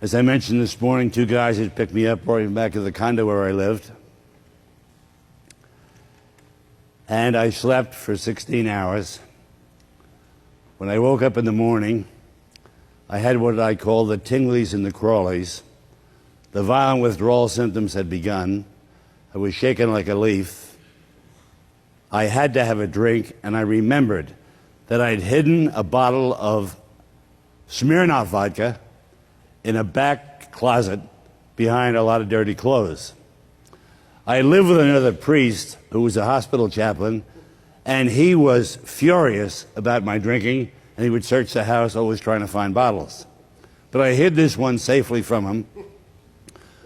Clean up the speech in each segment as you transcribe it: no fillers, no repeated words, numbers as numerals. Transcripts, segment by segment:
As I mentioned this morning, two guys had picked me up, brought me back to the condo where I lived. And I slept for 16 hours. When I woke up in the morning, I had what I call the tinglies and the crawlies. The violent withdrawal symptoms had begun. I was shaking like a leaf. I had to have a drink, and I remembered that I'd hidden a bottle of Smirnoff vodka in a back closet behind a lot of dirty clothes. I lived with another priest who was a hospital chaplain, and he was furious about my drinking, and he would search the house, always trying to find bottles. But I hid this one safely from him.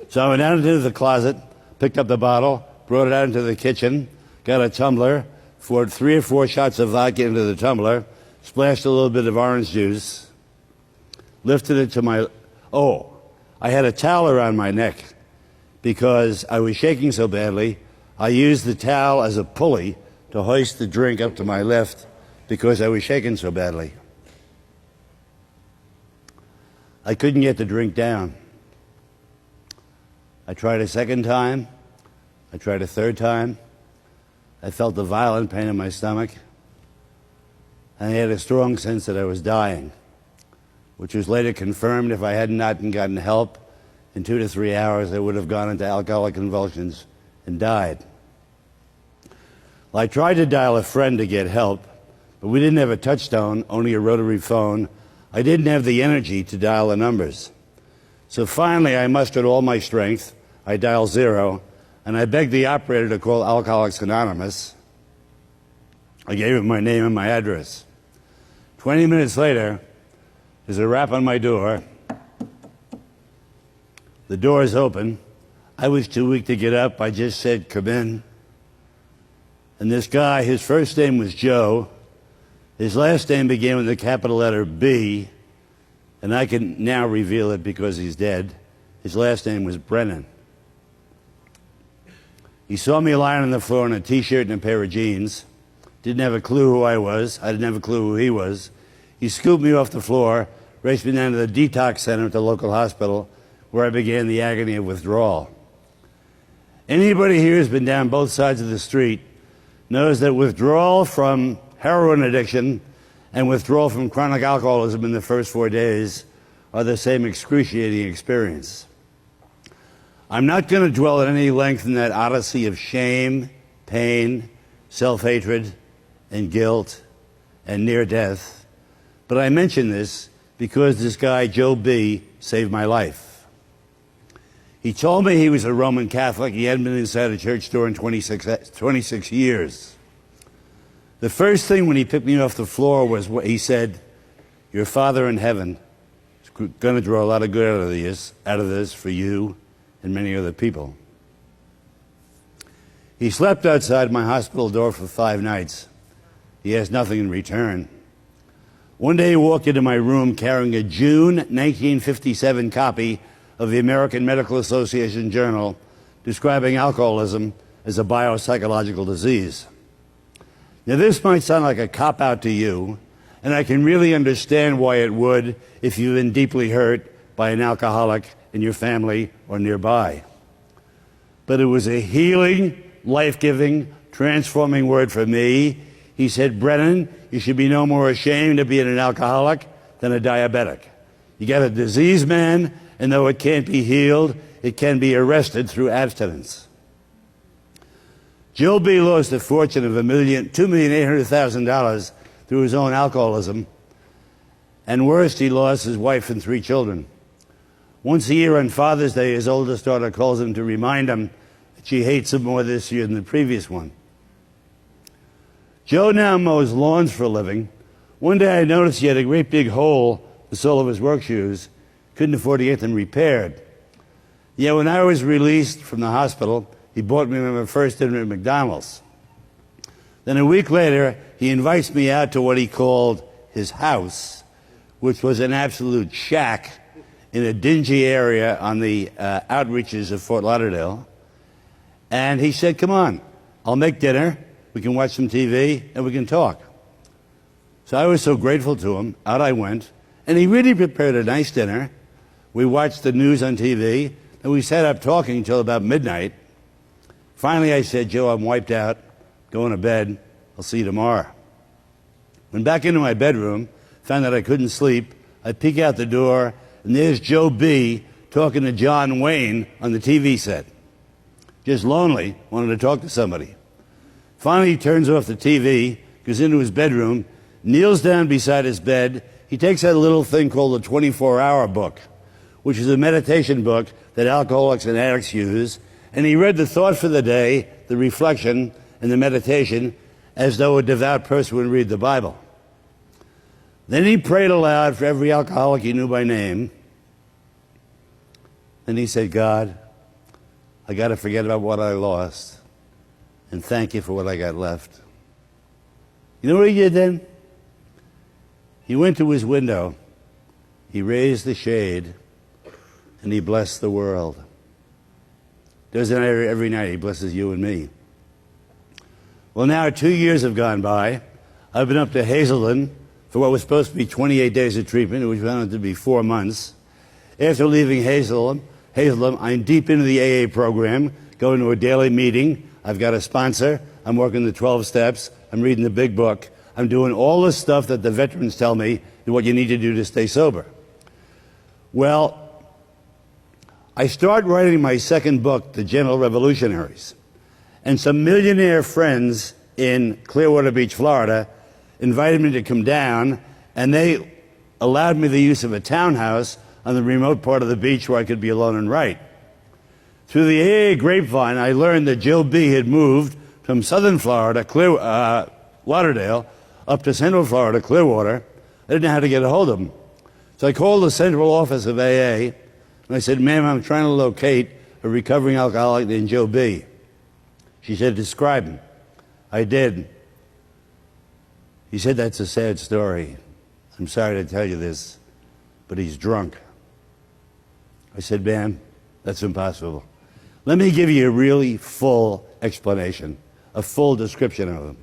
So I went down into the closet, picked up the bottle, brought it out into the kitchen, got a tumbler, poured 3 or 4 shots of vodka into the tumbler, splashed a little bit of orange juice, lifted it to my... Oh, I had a towel around my neck because I was shaking so badly. I used the towel as a pulley to hoist the drink up to my left because I was shaking so badly. I couldn't get the drink down. I tried a second time. I tried a third time. I felt a violent pain in my stomach. And I had a strong sense that I was dying, which was later confirmed. If I had not gotten help, in 2 to 3 hours, I would have gone into alcoholic convulsions and died. Well, I tried to dial a friend to get help, but we didn't have a touchstone, only a rotary phone. I didn't have the energy to dial the numbers. So finally, I mustered all my strength. I dialed 0, and I begged the operator to call Alcoholics Anonymous. I gave him my name and my address. 20 minutes later, there's a rap on my door. The door is open. I was too weak to get up. I just said, "Come in." And this guy, his first name was Joe. His last name began with the capital letter B, and I can now reveal it because he's dead. His last name was Brennan. He saw me lying on the floor in a T-shirt and a pair of jeans. Didn't have a clue who I was. I didn't have a clue who he was. He scooped me off the floor, raced me down to the detox center at the local hospital, where I began the agony of withdrawal. Anybody here who's been down both sides of the street knows that withdrawal from heroin addiction and withdrawal from chronic alcoholism in the first 4 days are the same excruciating experience. I'm not going to dwell at any length in that odyssey of shame, pain, self-hatred, and guilt, and near death, but I mention this because this guy, Joe B., saved my life. He told me he was a Roman Catholic. He hadn't been inside a church door in 26 years. The first thing when he picked me off the floor was what he said, "Your Father in heaven is going to draw a lot of good out of this for you and many other people." He slept outside my hospital door for 5 nights. He asked nothing in return. One day he walked into my room carrying a June 1957 copy of the American Medical Association Journal describing alcoholism as a biopsychological disease. Now, this might sound like a cop-out to you, and I can really understand why it would if you've been deeply hurt by an alcoholic in your family or nearby. But it was a healing, life-giving, transforming word for me. He said, "Brennan, you should be no more ashamed of being an alcoholic than a diabetic. You got a disease, man, and though it can't be healed, it can be arrested through abstinence." Joe B. lost a fortune of $2,800,000 through his own alcoholism. And worst, he lost his wife and 3 children. Once a year on Father's Day, his oldest daughter calls him to remind him that she hates him more this year than the previous one. Joe now mows lawns for a living. One day I noticed he had a great big hole in the sole of his work shoes. Couldn't afford to get them repaired. Yet when I was released from the hospital, he bought me my first dinner at McDonald's. Then a week later, he invites me out to what he called his house, which was an absolute shack in a dingy area on the outreaches of Fort Lauderdale. And he said, "Come on, I'll make dinner, we can watch some TV, and we can talk." So I was so grateful to him. Out I went, and he really prepared a nice dinner We watched the news on TV, and we sat up talking until about midnight. Finally, I said, Joe, I'm wiped out, going to bed. I'll see you tomorrow. Went back into my bedroom, found that I couldn't sleep. I peek out the door, and there's Joe B. talking to John Wayne on the TV set. Just lonely, wanted to talk to somebody. Finally, he turns off the TV, goes into his bedroom, kneels down beside his bed. He takes out a little thing called the 24-Hour Book, which is a meditation book that alcoholics and addicts use, and he read the thought for the day, the reflection, and the meditation as though a devout person would read the Bible. Then he prayed aloud for every alcoholic he knew by name. Then he said, God, I got to forget about what I lost and thank you for what I got left. You know what he did then? He went to his window, he raised the shade, and he blessed the world. Does it every night. He blesses you and me. Well, now 2 years have gone by. I've been up to Hazelden for what was supposed to be 28 days of treatment, which went on to be 4 months. After leaving Hazelden, I'm deep into the AA program, going to a daily meeting. I've got a sponsor. I'm working the 12 steps. I'm reading the big book. I'm doing all the stuff that the veterans tell me is what you need to do to stay sober. Well, I start writing my second book, The Gentle Revolutionaries. And some millionaire friends in Clearwater Beach, Florida, invited me to come down, and they allowed me the use of a townhouse on the remote part of the beach where I could be alone and write. Through the AA grapevine, I learned that Joe B. had moved from southern Florida, Lauderdale, up to central Florida, Clearwater. I didn't know how to get a hold of him. So I called the central office of AA, and I said, ma'am, I'm trying to locate a recovering alcoholic named Joe B. She said, describe him. I did. He said, that's a sad story. I'm sorry to tell you this, but he's drunk. I said, ma'am, that's impossible. Let me give you a really full explanation, a full description of him.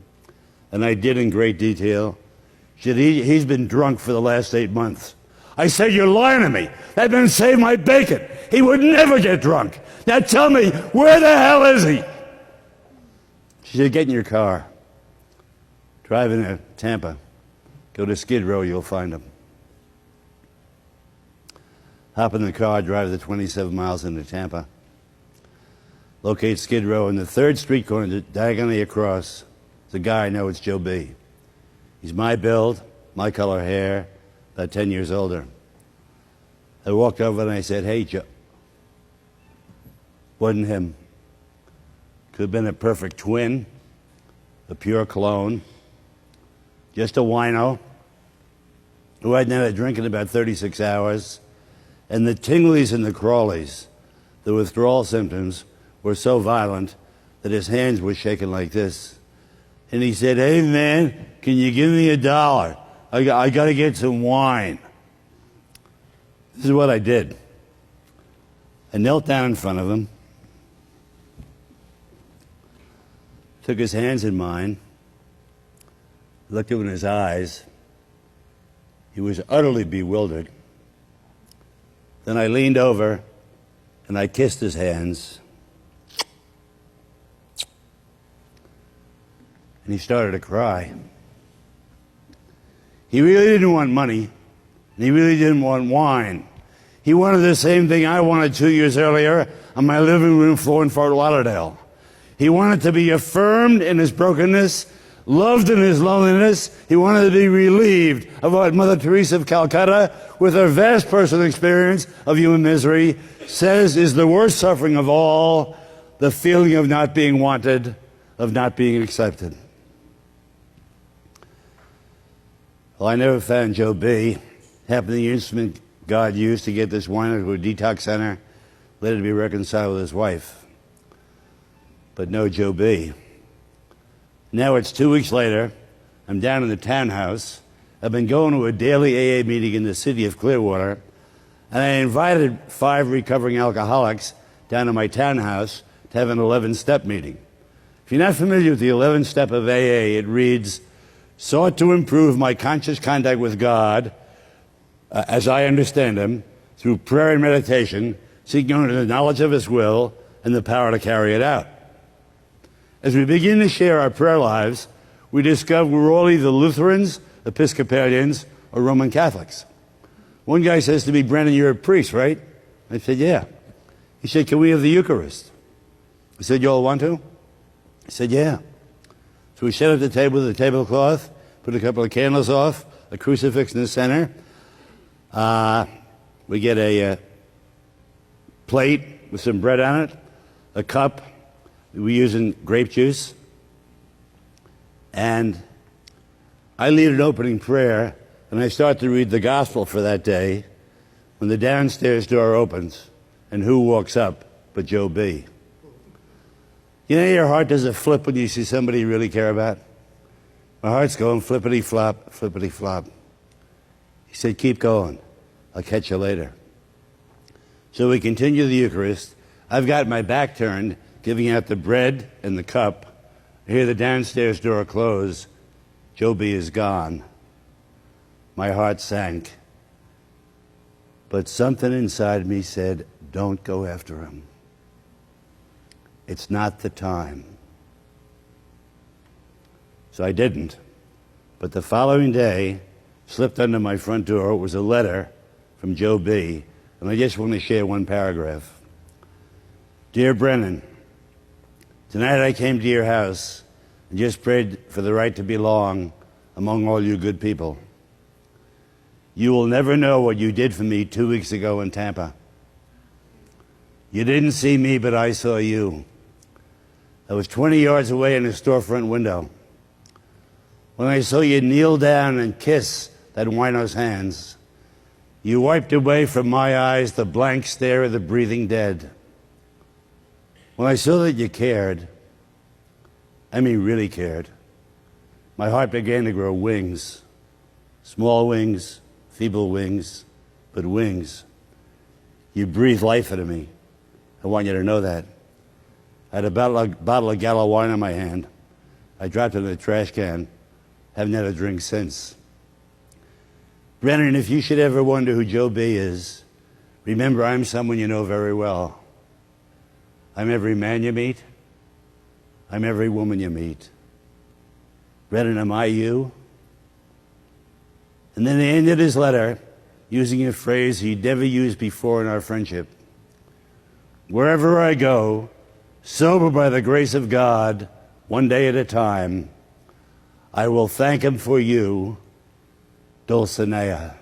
And I did in great detail. She said, he's been drunk for the last 8 months. I said, you're lying to me. That man saved my bacon. He would never get drunk. Now tell me, where the hell is he? She said, get in your car. Drive into Tampa. Go to Skid Row, you'll find him. Hop in the car, drive the 27 miles into Tampa. Locate Skid Row in the 3rd street corner, diagonally across. It's a guy I know, it's Joe B. He's my build, my color hair, about 10 years older. I walked over and I said, hey, Joe. Wasn't him. Could have been a perfect twin, a pure clone, just a wino who hadn't had a drink in about 36 hours, and the tinglies and the crawlies, the withdrawal symptoms, were so violent that his hands were shaking like this. And he said, hey, man, can you give me $1? I got to get some wine. This is what I did. I knelt down in front of him, took his hands in mine, looked him in his eyes. He was utterly bewildered. Then I leaned over and I kissed his hands. And he started to cry. He really didn't want money, and he really didn't want wine. He wanted the same thing I wanted 2 years earlier on my living room floor in Fort Lauderdale. He wanted to be affirmed in his brokenness, loved in his loneliness. He wanted to be relieved of what Mother Teresa of Calcutta, with her vast personal experience of human misery, says is the worst suffering of all, the feeling of not being wanted, of not being accepted. Well, I never found Joe B. Happened the instrument God used to get this winer to a detox center, later to be reconciled with his wife. But no Joe B. Now it's 2 weeks later. I'm down in the townhouse. I've been going to a daily AA meeting in the city of Clearwater, and I invited 5 recovering alcoholics down to my townhouse to have an 11-step meeting. If you're not familiar with the 11th step of AA, it reads, sought to improve my conscious contact with God, as I understand Him, through prayer and meditation, seeking only the knowledge of His will and the power to carry it out. As we begin to share our prayer lives, we discover we're all either Lutherans, Episcopalians, or Roman Catholics. One guy says to me, "Brennan, you're a priest, right?" I said, "Yeah." He said, "Can we have the Eucharist?" I said, "You all want to?" He said, "Yeah." So we set up the table with a tablecloth, put a couple of candles off, a crucifix in the center. We get a plate with some bread on it, a cup. We're using grape juice. And I lead an opening prayer, and I start to read the gospel for that day when the downstairs door opens, and who walks up but Joe B. You know, your heart does a flip when you see somebody you really care about? My heart's going flippity-flop, flippity-flop. He said, "Keep going. I'll catch you later." So we continue the Eucharist. I've got my back turned, giving out the bread and the cup. I hear the downstairs door close. Joe B is gone. My heart sank. But something inside me said, "Don't go after him. It's not the time." So I didn't. But the following day, slipped under my front door, was a letter from Joe B., and I just want to share one paragraph. "Dear Brennan, tonight I came to your house and just prayed for the right to belong among all you good people. You will never know what you did for me 2 weeks ago in Tampa. You didn't see me, but I saw you. I was 20 yards away in a storefront window. When I saw you kneel down and kiss that wino's hands, you wiped away from my eyes the blank stare of the breathing dead. When I saw that you cared, I mean really cared, my heart began to grow wings. Small wings, feeble wings, but wings. You breathed life into me. I want you to know that. I had a bottle of Gallo wine in my hand. I dropped it in the trash can. Haven't had a drink since. Brennan, if you should ever wonder who Joe B. is, remember I'm someone you know very well. I'm every man you meet. I'm every woman you meet. Brennan, am I you?" And then he ended his letter using a phrase he'd never used before in our friendship. "Wherever I go, sober by the grace of God, one day at a time, I will thank him for you, Dulcinea."